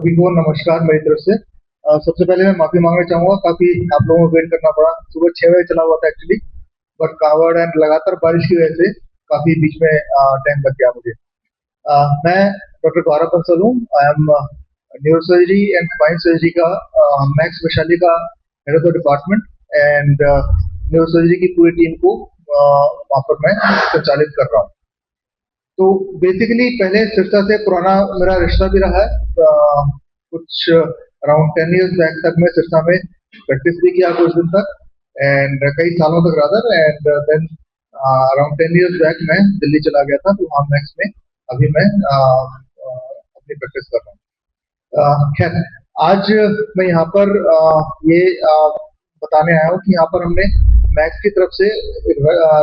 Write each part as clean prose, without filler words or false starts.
सभी को नमस्कार मेरी तरफ से। सबसे पहले मैं माफ़ी माँगना चाहूँगा, काफ़ी आप लोगों को वेट करना पड़ा। सुबह 6 बजे चला हुआ था एक्चुअली, बट कावड़ एंड लगातार बारिश की वजह से काफ़ी बीच में टाइम लग गया मुझे। मैं डॉक्टर गौरव बंसल हूँ। I am neurosurgery and spine surgery का मैक्स वैशाली का head of the department and neurosurgery की पूरी टीम को वहाँ पर मैं संचालित कर रहा हूँ। तो बेसिकली पहले सिरसा से पुराना मेरा रिश्ता भी रहा है। कुछ अराउंड 10 इयर्स बैक तक मैं सिरसा में प्रैक्टिस भी किया कुछ दिन तक एंड कई सालों तक rather and then around 10 years back मैं दिल्ली चला गया था, तो वहाँ मैक्स में अभी मैं अपनी प्रैक्टिस कर रहा हूँ। खैर, आज मैं यहाँ पर ये बताने आया हूँ कि यहाँ पर हमने मैक्स की तरफ से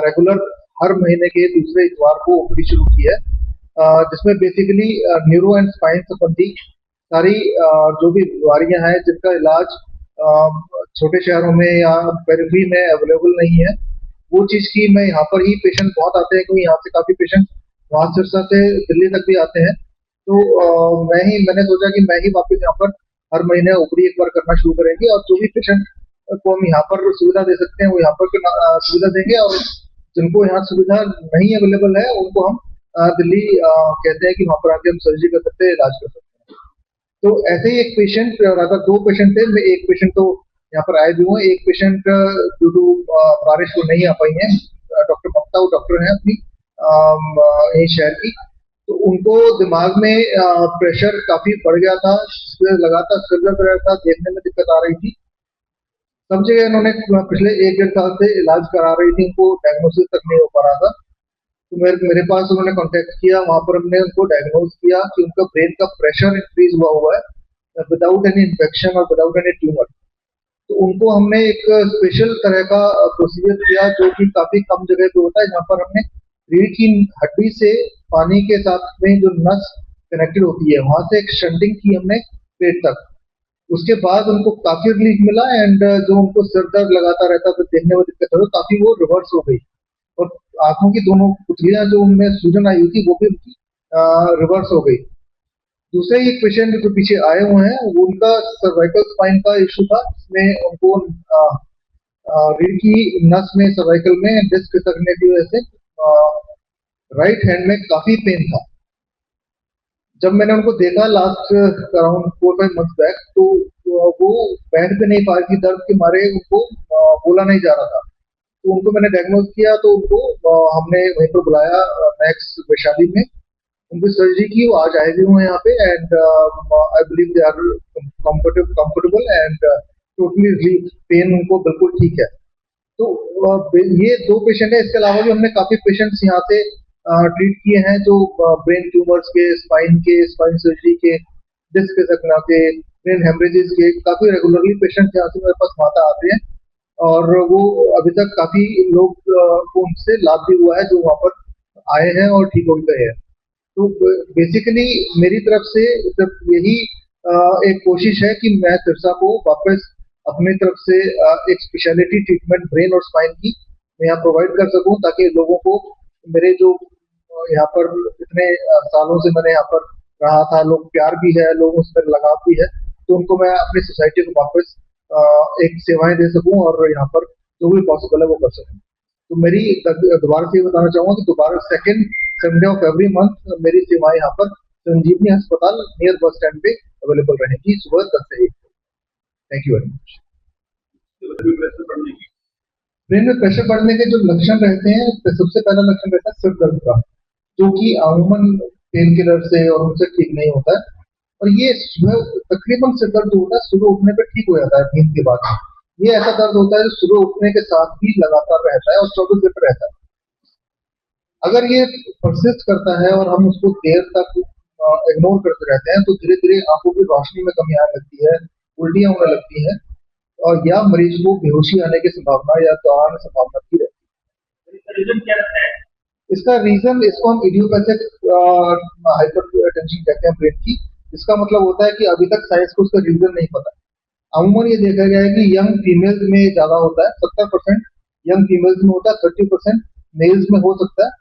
रेगुलर हर महीने के दूसरे इतवार को ओपीडी शुरू की है, जिसमें बेसिकली न्यूरो एंड स्पाइन संबंधी सारी जो भी बीमारियां हैं जिनका इलाज छोटे शहरों में या पेरिफेरी में अवेलेबल नहीं है, वो चीज़ की मैं यहाँ पर ही पेशेंट बहुत आते हैं, क्योंकि यहाँ से काफ़ी पेशेंट वहाँ सिरसा से दिल्ली तक भी आते हैं। तो मैंने सोचा कि मैं ही वापस यहाँ पर हर महीने ओपीडी एक बार करना शुरू करेंगे और जो भी पेशेंट को हम यहाँ पर सुविधा दे सकते हैं वो यहाँ पर सुविधा देंगे, और जिनको यहाँ सुविधा नहीं अवेलेबल है उनको हम दिल्ली कहते हैं कि वहाँ पर आके हम सर्जरी कर सकते हैं, इलाज कर सकते हैं। तो ऐसे ही एक पेशेंट, अगर 2 पेशेंट थे, मैं एक पेशेंट तो यहाँ पर आए भी हुए, एक पेशेंट ड्यू टू बारिश को नहीं आ पाई है। डॉक्टर ममता, वो डॉक्टर हैं अपनी यही शहर की, तो उनको दिमाग में प्रेशर काफी बढ़ गया था, लगातार सिर दर्द रहा था, देखने में दिक्कत आ रही थी। सब जगह इन्होंने पिछले 1-1.5 साल से इलाज करा रही थी, उनको डायग्नोसिस तक नहीं हो पा रहा था। तो मेरे पास उन्होंने कांटेक्ट किया, वहाँ पर हमने उनको डायग्नोज किया कि उनका ब्रेन का प्रेशर इंक्रीज हुआ है विदाउट एनी इन्फेक्शन और विदाउट एनी ट्यूमर। तो उनको हमने एक स्पेशल तरह का प्रोसीजर किया जो कि काफी कम जगह पे होता है, जहाँ पर हमने रीढ़ की हड्डी से पानी के साथ में जो नस कनेक्टेड होती है वहां से एक शंटिंग की हमने पेट तक। उसके बाद उनको काफी रिलीफ मिला एंड जो उनको सिर दर्द लगाता रहता था, देखने में दिक्कत हो, काफी वो रिवर्स हो गई, और आंखों की दोनों पुतलियां जो उनमें सूजन आई हुई थी वो भी उनकी रिवर्स हो गई। दूसरे एक पेशेंट जो पीछे आए हुए हैं, वो उनका सर्वाइकल स्पाइन का इशू था, जिसमें उनको रीढ़ की नस में सर्वाइकल में डिस्क खिसकने की वजह से राइट हैंड में काफी पेन था। जब मैंने उनको देखा लास्ट अराउंड 4-5 मंथ्स बैक, तो वो बैठ भी नहीं पा रही थी, दर्द के मारे उनको बोला नहीं जा रहा था। तो उनको मैंने डायग्नोज किया, तो उनको हमने वहीं पर बुलाया मैक्स वैशाली में, उनकी सर्जरी की, वो आज आए भी हुए यहाँ पे and I believe they are comfortable and totally relief, pain उनको बिल्कुल ठीक है। तो ये 2 पेशेंट है, इसके अलावा भी हमने काफी पेशेंट्स यहाँ से ट्रीट किए हैं जो ब्रेन ट्यूमर्स के, स्पाइन सर्जरी के, डिस्क खिसकना के, ब्रेन हेमरेजेस के, काफी रेगुलरली पेशेंट यहाँ से मेरे पास माता आते हैं, और वो अभी तक काफी लोग को उनसे लाभ भी हुआ है जो वहाँ पर आए हैं और ठीक हो गए हैं। तो बेसिकली मेरी तरफ से सिर्फ यही एक कोशिश है कि मैं सिरसा को वापस अपनी तरफ से एक स्पेशलिटी ट्रीटमेंट ब्रेन और स्पाइन की मैं यहाँ प्रोवाइड कर सकूं, ताकि लोगों को मेरे जो यहाँ पर इतने सालों से मैंने यहाँ पर रहा था, लोग प्यार भी है, लोगों से लगाव भी है, तो उनको मैं अपनी सोसाइटी को वापस एक सेवाएं दे सकूं और यहाँ पर जो भी पॉसिबल है वो कर सकूं। तो मेरी दोबारा से ये बताना चाहूंगा कि दोबारा second Sunday off every month मेरी सेवाएं यहाँ पर संजीवनी अस्पताल नियर बस स्टैंड पे अवेलेबल रहेगी सुबह 10 से 1। Thank you very much. Brain में प्रेशर बढ़ने के जो लक्षण रहते हैं, तो सबसे पहला लक्षण रहता है सिर दर्द का, जो कि अमूमन पेन किलर से और उनसे ठीक नहीं होता है, और ये सुबह तकरीबन सिर दर्द होता है सुबह उठने पर ठीक हो जाता है नींद के बाद। ये ऐसा दर्द होता है जो सुबह उठने के साथ भी लगातार रहता है और 24 घंटे रहता है। अगर ये परसिस्ट करता है और हम उसको देर तक इग्नोर करते रहते हैं, तो धीरे धीरे आंखों की रोशनी में कमी आने लगती है, उल्टियां होने लगती हैं, और या मरीज को बेहोशी आने की संभावना या दौरान संभावना भी रहती है। रीजन क्या रहता है? इसका रीजन, इसको हम इडियोपैथिक हाइपर टेंशन कहते हैं ब्रेन की। इसका मतलब होता है कि अभी तक साइंस को उसका रीजन नहीं पता। अमूमन ये देखा गया है कि यंग फीमेल्स में ज्यादा होता है, 70% यंग फीमेल्स में होता है, 30% मेल्स में हो सकता है,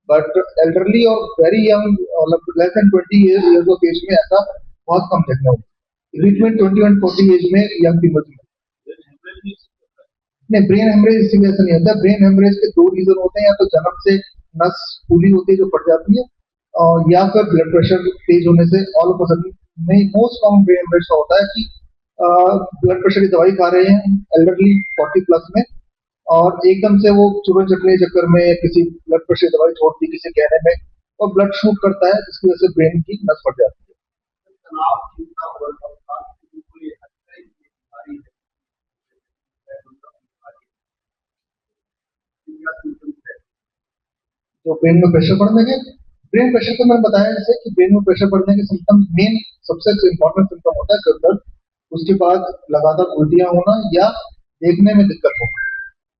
बट एल्डरली और वेरी यंग, मतलब less than 20 years of age में ऐसा बहुत कम देखने होता है। बिटवीन 20 and 40 एज में यंग फीमेल्स में। नहीं, ब्रेन हेमरेज इसी वजह से नहीं होता। ब्रेन हेमरेज के दो रीजन होते हैं, या तो जन्म से नस फूली होती है जो फट जाती है, या फिर ब्लड प्रेशर तेज होने से ऑल ऑफ अ सडन। नहीं, मोस्ट कॉमन ब्रेन हेमरेज का होता है कि ब्लड प्रेशर की दवाई खा रहे हैं एल्डरली 40+ में, और एकदम से वो चूरन चटने के चक्कर में किसी ब्लड प्रेशर की दवाई छोड़ दी किसी कहने में, और ब्लड शूट करता है, जिसकी वजह से ब्रेन की नस फट जाती है। तो ब्रेन में प्रेशर बढ़ने के, ब्रेन प्रेशर को मैंने बताया जैसे कि ब्रेन में प्रेशर बढ़ने के सिम्टम्स मेन सबसे इम्पोर्टेंट सिम्टम होता है सिर दर्द, उसके बाद लगातार उल्टियां होना या देखने में दिक्कत होना।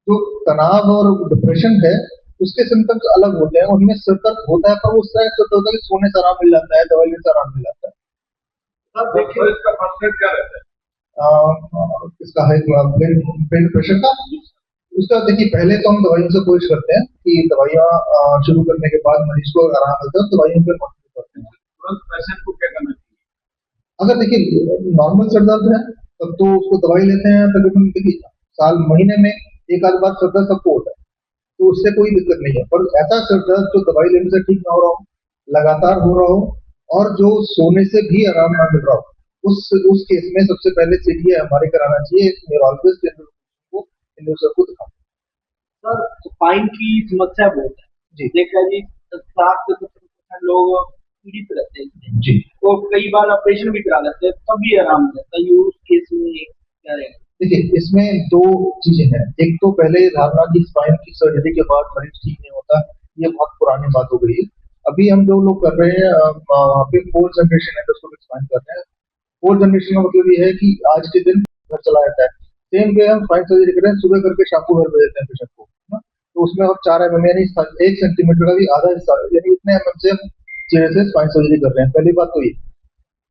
जो तनाव और डिप्रेशन है उसके सिम्टम्स अलग होते हैं, उनमें सिर दर्द होता है, पर वो उस तरह से होता है कि सोने से आराम मिल जाता है, दवाई लेने से आराम मिल जाता है। सर देखिए इसका फर्स्ट एड क्या रहता है? इसका है ब्रेन ब्रेन प्रेशर का। उसका देखिए, पहले तो हम दवाइयों से कोशिश करते हैं कि दवाइयाँ शुरू करने के बाद मरीज को अगर आराम मिलता है तो दवाइयों पर कंटिन्यू करते हैं। तुरंत पेशेंट को क्या करना चाहिए? अगर देखिए नॉर्मल सर दर्द है तब तो उसको दवाई लेते हैं, तकरीबन देखिए साल महीने में एक आध बार सर दर्द सबको होता है, तो उससे कोई दिक्कत नहीं है। पर ऐसा सर दर्द जो दवाई लेने से ठीक ना हो रहा हो, लगातार हो रहा हो, और जो सोने से भी आराम ना मिल रहा हो, उस केस में सबसे पहले सीधे हमारे कराना चाहिए न्यूरोलॉजिस्ट को, को दिखाना। सर स्पाइन की समस्या बहुत है जी देखा जी, 60 से 70% लोग पीड़ित रहते हैं इससे। जी, तो कई बार ऑपरेशन भी करा लेते हैं तभी आराम मिलता है, ये उस केस में क्या रहेगा? देखिए इसमें दो चीजें हैं। एक तो पहले धारणा की स्पाइन की सर्जरी के बाद मरीज ठीक नहीं होता, ये बहुत पुरानी बात हो गई है। अभी हम जो लोग कर रहे हैं वहाँ पे 4th जनरेशन एंडोस्कोपिक स्पाइन कर रहे हैं। 4th जनरेशन का मतलब ये है कि आज के दिन घर चला जाता है, सेम वे हम स्पाइन सर्जरी कर रहे हैं, सुबह करके शाम को घर भेज देते हैं पेशेंट को, है ना? तो उसमें और 4 mm यानी 1 सेंटीमीटर का भी आधा हिस्सा, यानी इतने mm से हम चेहरे से स्पाइन सर्जरी कर रहे हैं। पहली बात तो ये,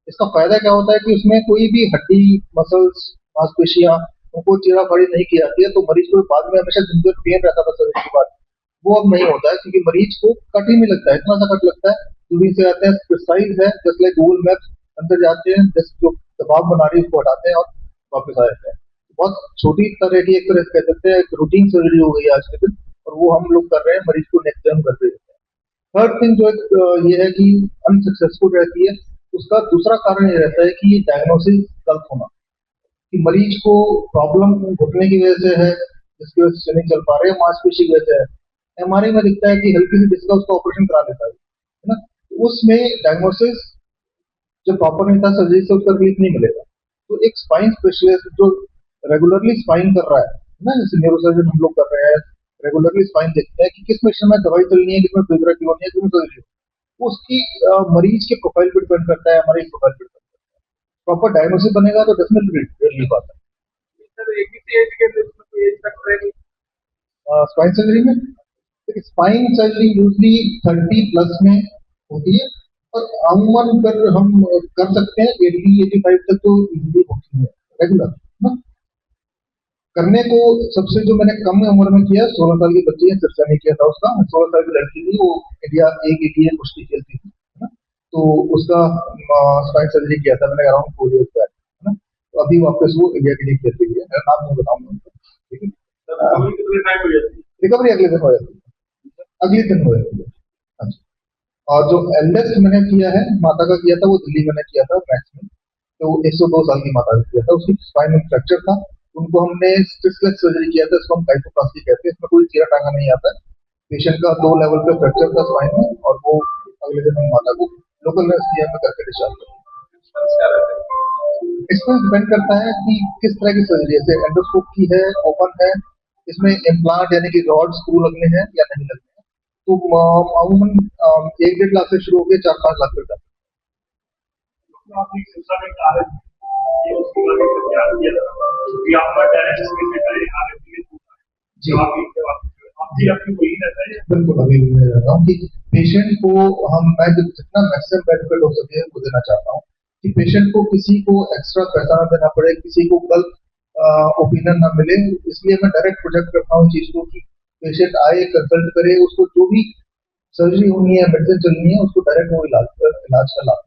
इसका फायदा क्या होता है कि उसमें कोई भी हड्डी, मसल्स, मांसपेशियां, उनको चीराफाड़ी नहीं की जाती है, तो मरीज को बाद में हमेशा जिनके पेन रहता था सर्जरी के बाद, वो अब नहीं होता है, क्योंकि मरीज को कट ही नहीं लगता है, इतना सा कट लगता है, दूरी से आते हैं, प्रिसाइज है, जस्ट लाइक गूगल मैप, अंदर जाते हैं, जस्ट जो दबाव बना रही है उसको हटाते हैं और वापस आ जाते हैं। बहुत छोटी तरह की, एक तरह से कह सकते हैं एक रूटीन सर्जरी हो गई है आज के दिन, और वो हम लोग कर रहे हैं, मरीज को नेक्स्ट टाइम कर रहे हैं। थर्ड थिंग जो ये है कि अनसक्सेसफुल रहती है, उसका दूसरा कारण ये रहता है कि डायग्नोसिस गलत होना, कि मरीज को प्रॉब्लम घुटने की वजह से है, जिसकी वजह से नहीं चल पा रहे, मांसपेशी की वजह से है। एमआरआई में दिखता है कि हल्की सी डिस्क का, उसका ऑपरेशन करा लेता है ना? तो उसमें डायग्नोसिस जो प्रॉपर नहीं था, सर्जरी से उसका रिलीफ नहीं मिलेगा। तो एक स्पाइन स्पेशलिस्ट जो रेगुलरली स्पाइन कर रहा है ना, जैसे न्यूरोसर्जन हम लोग कर रहे हैं, रेगुलरली स्पाइन देखते हैं कि किस पेशेंट में दवाई चलनी है, किसमें फिजियोथेरेपी होनी है, किसमें सर्जरी, उसकी मरीज के प्रोफाइल पर डिपेंड करता है, हमारी प्रोफाइल पर डिपेंड करता है। प्रॉपर डायग्नोसिस बनेगा तो डेफिनेटली रिलीफ आता है। सर एक ही एज के एज तक स्पाइन सर्जरी में, स्पाइन सर्जरी यूजली 30+ में होती है, और अमूमन अगर हम कर सकते हैं 80-85 तक तो इजीली होती है रेगुलर ना। करने को सबसे जो मैंने कम उम्र में किया, 16 साल की बच्ची है, सिरसा में किया था उसका, 16 साल की लड़की थी, वो इंडिया ए के लिए कुश्ती खेलती थी, है ना? तो उसका स्पाइन सर्जरी किया था मैंने अराउंड 4 years बैक, है ना? तो अभी वापस वो इंडिया के लिए खेल रही है, नाम नहीं बताऊंगा उनका, ठीक है? रिकवरी अगले दिन हो जाती है, अगले दिन हो जाती है। हाँ जी। और जो एल्डेस्ट मैंने किया है, माता का किया था, वो दिल्ली मैंने किया था मैक्स में, तो 102 साल की माता का किया था, उसकी स्पाइन में फ्रैक्चर था, उनको हमने स्टिफनेस सर्जरी किया था, इसको हम काइटोप्लास्टी कहते हैं, इसमें कोई चीरा टांगा नहीं आता है। पेशेंट का 2 लेवल पे फ्रैक्चर था स्पाइन में, और वो अगले दिन हम माता को लोकल एसडीएम में करके डिस्चार्ज करते हैं। इसमें डिपेंड करता है कि किस तरह की सर्जरी है, जैसे एंडोस्कोप की है, ओपन है, इसमें इम्प्लांट यानी कि रॉड स्क्रू लगने हैं या नहीं लगने हैं, तो अमूमन 1-1.5 लाख से शुरू होकर 4-5 लाख तक जाते हैं। बिल्कुल, अभी भी मैं रहता हूँ कि पेशेंट को मैं जितना मैक्सिमम बेनिफिट हो सके वो देना चाहता हूँ, कि पेशेंट को किसी को एक्स्ट्रा पैसा ना देना पड़े, किसी को गलत ओपिनियन ना मिले, इसलिए मैं डायरेक्ट प्रोजेक्ट करता हूँ चीज को, कि पेशेंट आए, कंसल्ट करे, उसको जो भी सर्जरी होनी है, मेडिसिन चलनी है, उसको डायरेक्ट वो इलाज का लाभ